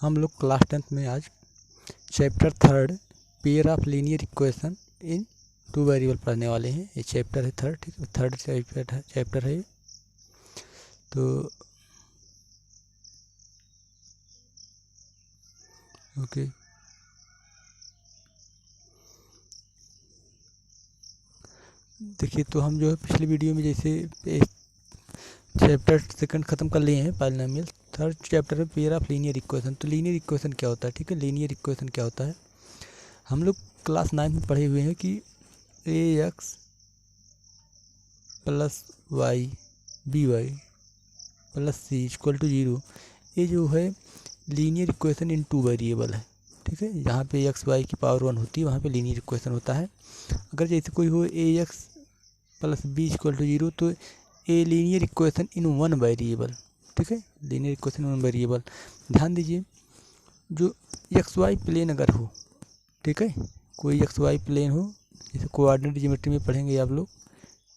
हम लोग class 10th में आज chapter 3 pair of linear equation in two variable पढ़ने वाले हैं। ये चैप्टर है थर्ड, ठीक है, थर्ड चैप्टर है। तो ओके, देखिए तो हम जो है पिछली वीडियो में जैसे चैप्टर सेकंड ख़त्म कर लिए हैं पॉलिनोमियल, थर्ड चैप्टर है पेयर ऑफ लीनियर इक्वेशन। तो लीनियर इक्वेशन क्या होता है, ठीक है, लीनियर इक्वेशन क्या होता है, हम लोग क्लास 9 में पढ़े हुए हैं कि ax plus y b y plus c equal to 0, ये जो है linear equation in two variable है, ठीक है। यहाँ पे एक्स वाई की पावर 1 होती है, वहाँ पे लीनियर इक्वेशन होता है। अगर जैसे कोई हो ax plus b equal to 0, तो a linear equation in one variable, ठीक है, linear equation in one variable. ध्यान दीजिए, जो एक्स वाई प्लेन अगर हो, ठीक है, कोई एक्स वाई प्लेन हो, जैसे कोऑर्डिनेट ज्योमेट्री में पढ़ेंगे आप लोग,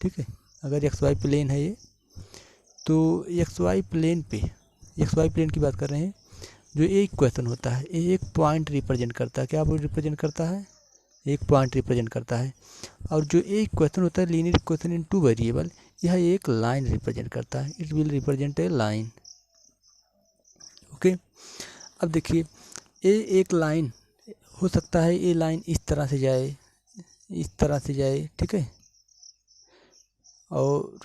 ठीक है। अगर एक्स वाई प्लेन है ये, तो एक्स वाई प्लेन पे, एक्स वाई प्लेन की बात कर रहे हैं, जो एक इक्वेशन होता है ये एक पॉइंट रिप्रेजेंट करता है। क्या रिप्रेजेंट करता है? एक पॉइंट रिप्रेजेंट करता है। और जो एक इक्वेशन होता है linear equation in two variable, यह एक लाइन रिप्रेजेंट करता है। It will represent a line. Okay, अब देखिए, ये एक लाइन हो सकता है, ये लाइन इस तरह से जाए, इस तरह से जाए, ठीक है, और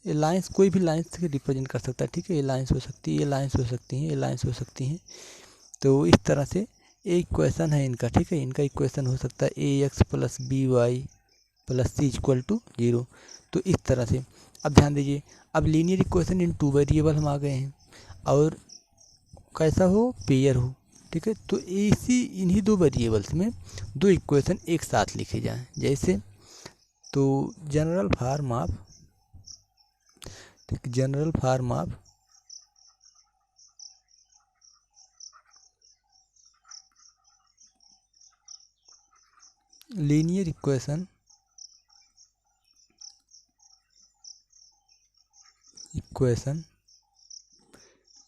ये लाइंस कोई भी लाइंस से रिप्रेजेंट कर सकता है, ठीक है। ये लाइंस हो सकती है, ये लाइंस हो सकती हैं, ये लाइंस हो सकती हैं। तो इस तरह से एक इक्वेशन है इनका, ठीक है, इनका इक्वेशन हो सकता है a x plus b y plus c equal to 0। तो इस तरह से अब ध्यान दीजिए, अब linear equation in two variable हम आ गए हैं, और कैसा हो, पेयर हो, ठीक है। तो इसी इन्हीं दो वेरिएबल्स में दो इक्वेशन एक साथ लिखे जाएं, जैसे, तो जनरल फॉर्म ऑफ, ठीक, general form of linear equation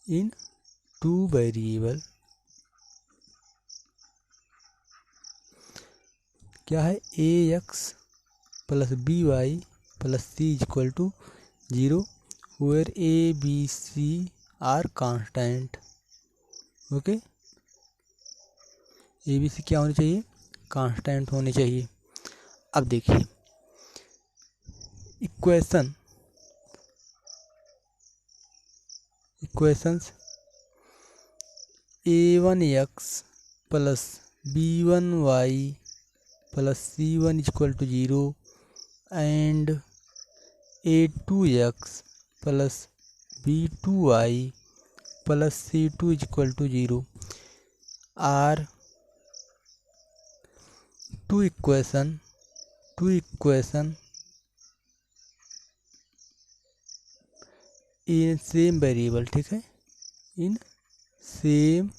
in two variable क्या है, a x plus b y plus c equal to 0, where a b c are constant. Okay, a b c क्या होनी चाहिए, कांस्टेंट होनी चाहिए। अब देखिए, equations a1 x plus b1 y plus c1 equal to 0 and a2 x plus b2 y plus c2 equal to 0 are two equation in same variable, ठीक है, in same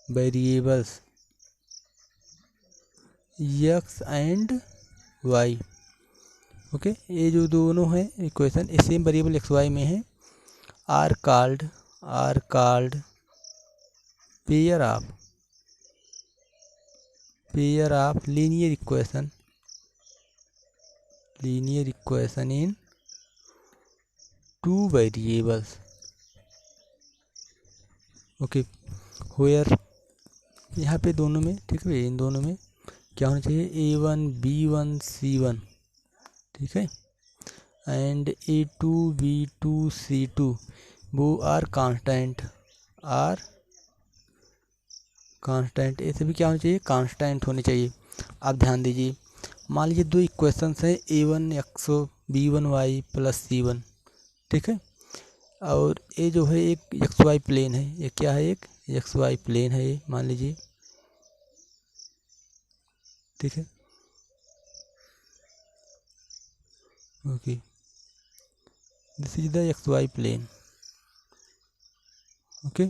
variables x and y. Okay, ये जो दोनों हैं equation ये same variable x y में है, are called pair of linear equation in two variables. Okay, where, यहाँ पे दोनों में, ठीक है, इन दोनों में क्या होना चाहिए, a1 b1 c1, ठीक है, एंड a2 b2 c2 वो आर कांस्टेंट, ये सभी क्या होना चाहिए, कांस्टेंट होने चाहिए। अब ध्यान दीजिए, मान लीजिए दो इक्वेशंस हैं a1 x b1 y plus c1, ठीक है, और ये जो है एक एक्स वाई प्लेन है, ये क्या है, एक एक्स वाई प्लेन है ये, मान लीजिए, ठीक है। Okay, this is the x y plane. Okay,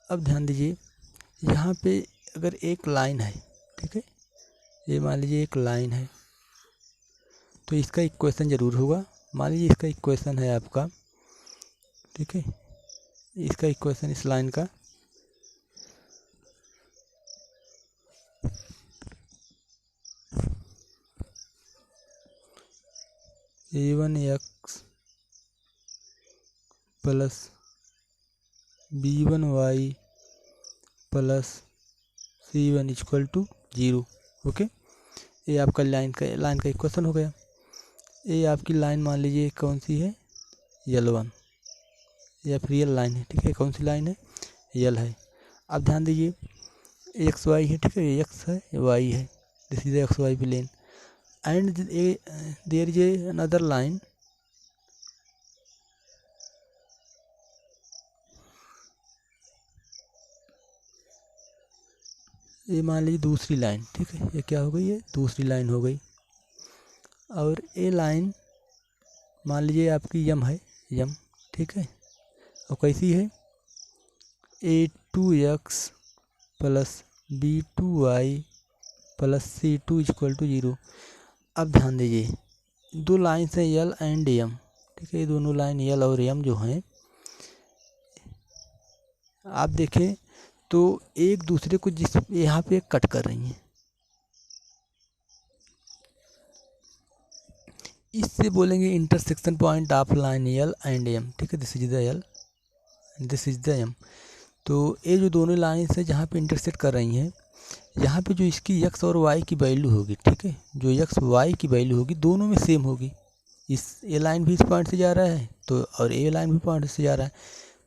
अब ध्यान दीजिए, यहाँ पे अगर एक लाइन है, ठीक है, ये मान लीजिए एक लाइन है, तो इसका इक्वेशन ज़रूर होगा। मान लीजिए इसका इक्वेशन है आपका, ठीक है, इसका इक्वेशन इस लाइन का a1x plus b1y plus c1 equal to 0। Okay, ये आपका लाइन का इक्वेशन हो गया। ये आपकी लाइन मान लीजिए कौन सी है, L1 या फिर रियल लाइन है, ठीक है। कौन सी लाइन है, यल है। अब ध्यान दीजिए एक्स वाई है, ठीक है, एक्स है वाई है, this is x y plane and there is a another line, ये मान लीजिए दूसरी लाइन, ठीक है। ये क्या हो गई, ये दूसरी लाइन हो गई। और ये लाइन मान लीजिए आपकी यम है, यम, ठीक है। और कैसी है, a2x plus b2y plus c2 equal to 0। अब ध्यान दीजिए दो लाइन्स हैं यल एंड यम, ठीक है। ये दोनों लाइन यल और यम जो हैं, आप देखें तो एक दूसरे को जिस यहाँ पे कट कर रही हैं, इससे बोलेंगे intersection point of line L and M, ठीक है। This is the L, this is the M. तो ये जो दोनों लाइन्स हैं जहाँ पे इंटरसेक्ट कर रही हैं, यहाँ पे जो इसकी एक्स और वाई की वैल्यू होगी, ठीक है, जो एक्स वाई की वैल्यू होगी दोनों में सेम होगी। इस ए लाइन भी इस पॉइंट से जा रहा है तो, और ए लाइन भी पॉइंट से जा रहा है,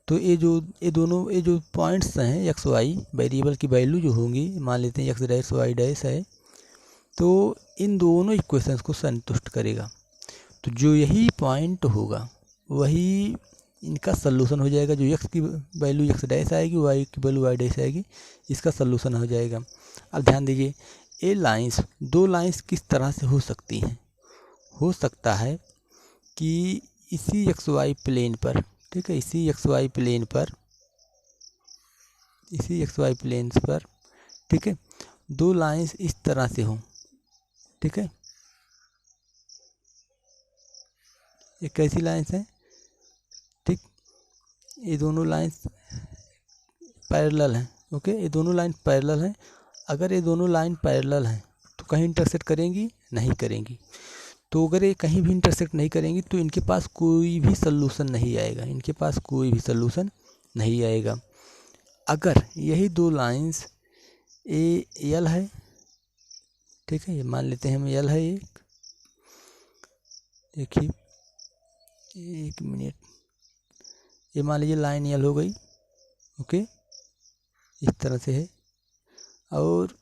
तो ये जो पॉइंट्स हैं एक्स वाई वेरिएबल की वैल्यू जो होंगी, मान लेते हैं एक्स डैश वाई डैश है, तो इन दोनों इक्वेशंस को संतुष्ट करेगा। तो जो यही पॉइंट होगा वही इनका सल्यूशन हो जाएगा। जो एक्स की वैल्यू एक्स डैश आएगी, वाई की वैल्यू वाई डैश आएगी, इसका सल्यूशन हो जाएगा। अब ध्यान दीजिए ये लाइंस, दो लाइंस किस तरह से हो सकती हैं, हो सकता है कि इसी एक्स वाई प्लेन पर, ठीक है, इसी एक्स वाई प्लेन पर, इसी एक्स वाई प्लेन पर, ठीक है, दो लाइंस इस तरह से हों, ठीक है। ये कैसी लाइंस हैं, ठीक, ये दोनों लाइंस पैरेलल हैं, ओके, ये दोनों लाइन पैरेलल हैं। अगर ये दोनों लाइन पैरेलल हैं तो कहीं इंटरसेक्ट करेंगी, नहीं करेंगी। तो अगर ये कहीं भी इंटरसेक्ट नहीं करेंगी तो इनके पास कोई भी सल्यूशन नहीं आएगा, इनके पास कोई भी सल्यूशन नहीं आएगा। अगर यही दो लाइंस ए यल है, ठीक है, ये मान लेते हैं हम यल है, एक देखिए, एक मिनट, ये मान लीजिए लाइन यल हो गई, ओके, इस तरह से है। और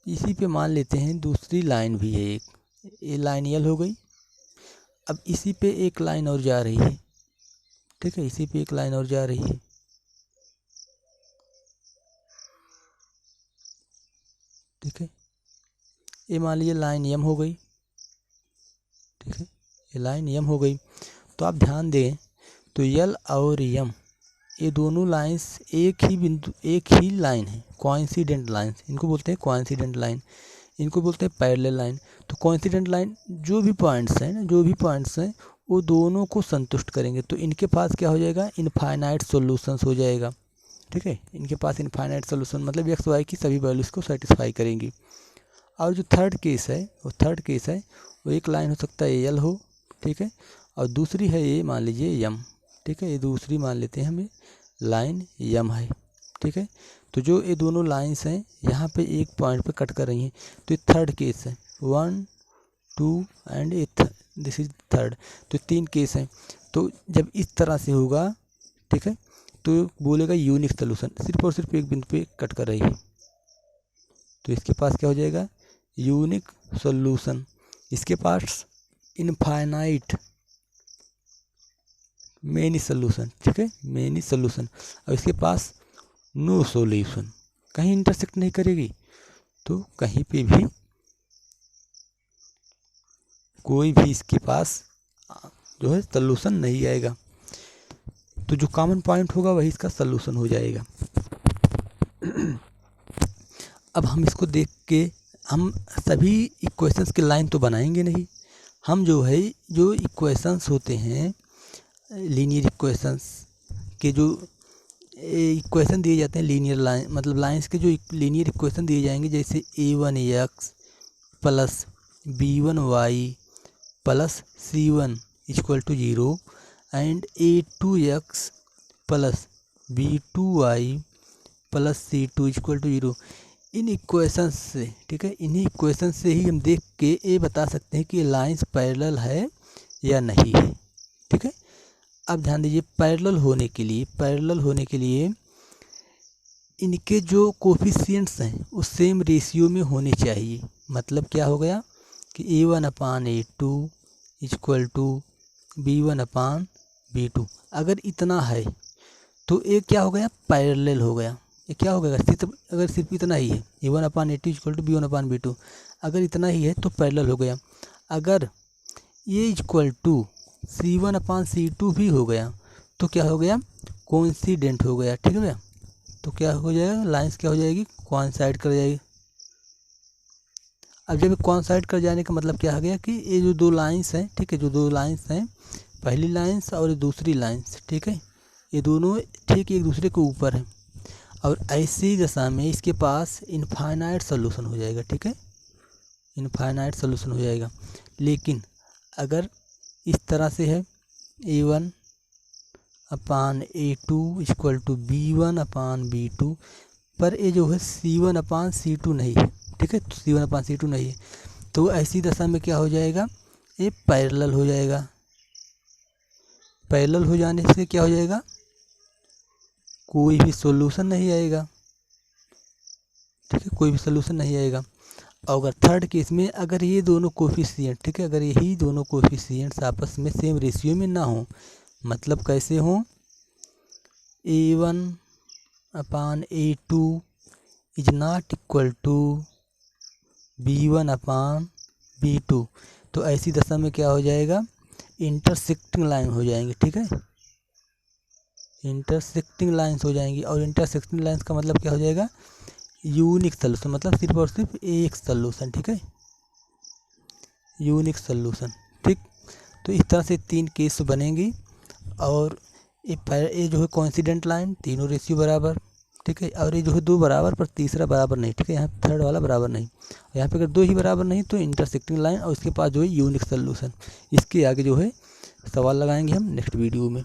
इसी पे मान लेते हैं दूसरी लाइन भी है एक, ये लाइन यल हो गई। अब इसी पे एक लाइन और जा रही है, ठीक है, इसी पे एक लाइन और जा रही है, ठीक है। ये मान लीजिए लाइन यम हो गई, ठीक है, ये लाइन यम हो गई। तो आप ध्यान दें तो यल और यम ये दोनों लाइंस एक ही बिंदु, एक ही लाइन है, कोइंसिडेंट लाइंस, इनको बोलते हैं कोइंसिडेंट लाइन, इनको बोलते हैं पैरेलल लाइन। तो कोइंसिडेंट लाइन जो भी पॉइंट्स हैं ना, जो भी पॉइंट्स हैं वो दोनों को संतुष्ट करेंगे। तो इनके पास क्या हो जाएगा, इनफाइनाइट सॉल्यूशंस हो जाएगा, ठीक है। इनके पास इनफाइनाइट सॉल्यूशन मतलब एक्स वाई की सभी वैल्यूज़ को सेटिस्फाई करेंगी। और जो थर्ड केस है, वो एक लाइन हो सकता है यल हो, ठीक है, और दूसरी है ये मान लीजिए यम, ठीक है, ये दूसरी मान लेते हैं हमें लाइन यम है, ठीक है। तो जो ये दोनों लाइंस हैं यहाँ पे एक पॉइंट पे कट कर रही हैं, तो ये थर्ड केस है, 1 2 एंड दिस इज थर्ड, तो 3 केस हैं। तो जब इस तरह से होगा, ठीक है, तो बोलेगा यूनिक सोल्यूशन, सिर्फ और सिर्फ एक बिंदु पे कट कर रही है, तो इसके पास क्या हो जाएगा, यूनिक सोल्यूशन। इसके पास इनफाइनाइट मेनी सोल्यूशन, ठीक है, मेनी सोल्यूशन। और इसके पास नो सॉल्यूशन, कहीं इंटरसेक्ट नहीं करेगी, तो कहीं पे भी कोई भी इसके पास जो है सॉल्यूशन नहीं आएगा। तो जो कॉमन पॉइंट होगा वही इसका सॉल्यूशन हो जाएगा। अब हम इसको देख के हम सभी इक्वेशंस के लाइन तो बनाएंगे नहीं, हम जो है जो इक्वेशंस होते हैं लीनियर इक्वेशंस के, जो इक्वेशन दिए जाते हैं लीनियर लाइन मतलब लाइंस के जो लीनियर इक्वेशन दिए जाएंगे, जैसे a1x plus b1y plus C1 equal to 0 and A2x plus B2y plus C2 equal to 0। इन इक्वेशंस से, ठीक है, इन्हीं इक्वेशन से ही हम देख के ये बता सकते हैं कि लाइंस पैरेलल है या नहीं है। ठीक है, अब ध्यान दीजिए, पैरेलल होने के लिए इनके जो कोफिशिएंट्स हैं वो सेम रेशियो में होने चाहिए। मतलब क्या हो गया कि A1/A2 इक्वल टू B1/B2। अगर इतना है तो ये क्या हो गया, पैरेलल हो गया। ये क्या हो गया, अगर सिर्फ इतना ही है, A1/A2 इक्वल टू B1/B2, अगर इतना ही है तो पैरेलल हो गया। अगर ये इक्वल टू C1/C2 भी हो गया तो क्या हो गया, कोइंसिडेंट हो गया। ठीक है भैया, तो क्या हो जाएगा, लाइंस क्या हो जाएगी, कोइंसाइड कर जाएगी। अब जब कोइंसाइड कर जाने का मतलब क्या हो गया कि ये जो दो लाइंस हैं, ठीक है, जो दो लाइंस हैं, पहली लाइंस और दूसरी लाइंस, ठीक है, ये दोनों ठीक एक दूसरे के ऊपर हैं और ऐसी दशा में इसके पास इनफाइनाइट सोल्यूशन हो जाएगा। ठीक है, इनफाइनाइट सोल्यूशन हो जाएगा। लेकिन अगर इस तरह से है A1/A2 इक्वल टू B1/B2, पर ये जो है C1/C2 नहीं है। ठीक है, तो C1/C2 नहीं है, तो ऐसी दशा में क्या हो जाएगा, ये पैरेलल हो जाएगा। पैरेलल हो जाने से क्या हो जाएगा, कोई भी सॉल्यूशन नहीं आएगा। ठीक है, कोई भी सॉल्यूशन नहीं आएगा। और अगर थर्ड केस में अगर ये दोनों कोफिशिएंट, ठीक है, अगर यही दोनों कोफिशिएंट्स आपस में सेम रेशियो में ना हो, मतलब कैसे हो, A1/A2 is not equal to B1/B2, तो ऐसी दशा में क्या हो जाएगा, इंटरसेक्टिंग लाइन हो जाएंगे। ठीक है, इंटरसेक्टिंग लाइन्स हो जाएंगी। और इंटरसेक्टिंग लाइन्स का मतलब क्या हो जाएगा, यूनिक सोल्यूशन, मतलब सिर्फ और सिर्फ एक सोल्यूशन। ठीक है, यूनिक सोल्यूशन। ठीक, तो इस तरह से 3 केस बनेंगी। और ये जो है कोइंसिडेंट लाइन, तीनों रेशियो बराबर। ठीक है, और ये जो है 2 बराबर पर तीसरा बराबर नहीं। ठीक है, यहाँ थर्ड वाला बराबर नहीं, यहाँ पे अगर 2 ही बराबर नहीं तो इंटरसेक्टिंग लाइन और इसके पास जो है यूनिक सोल्यूशन। इसके आगे जो है सवाल लगाएंगे हम नेक्स्ट वीडियो में।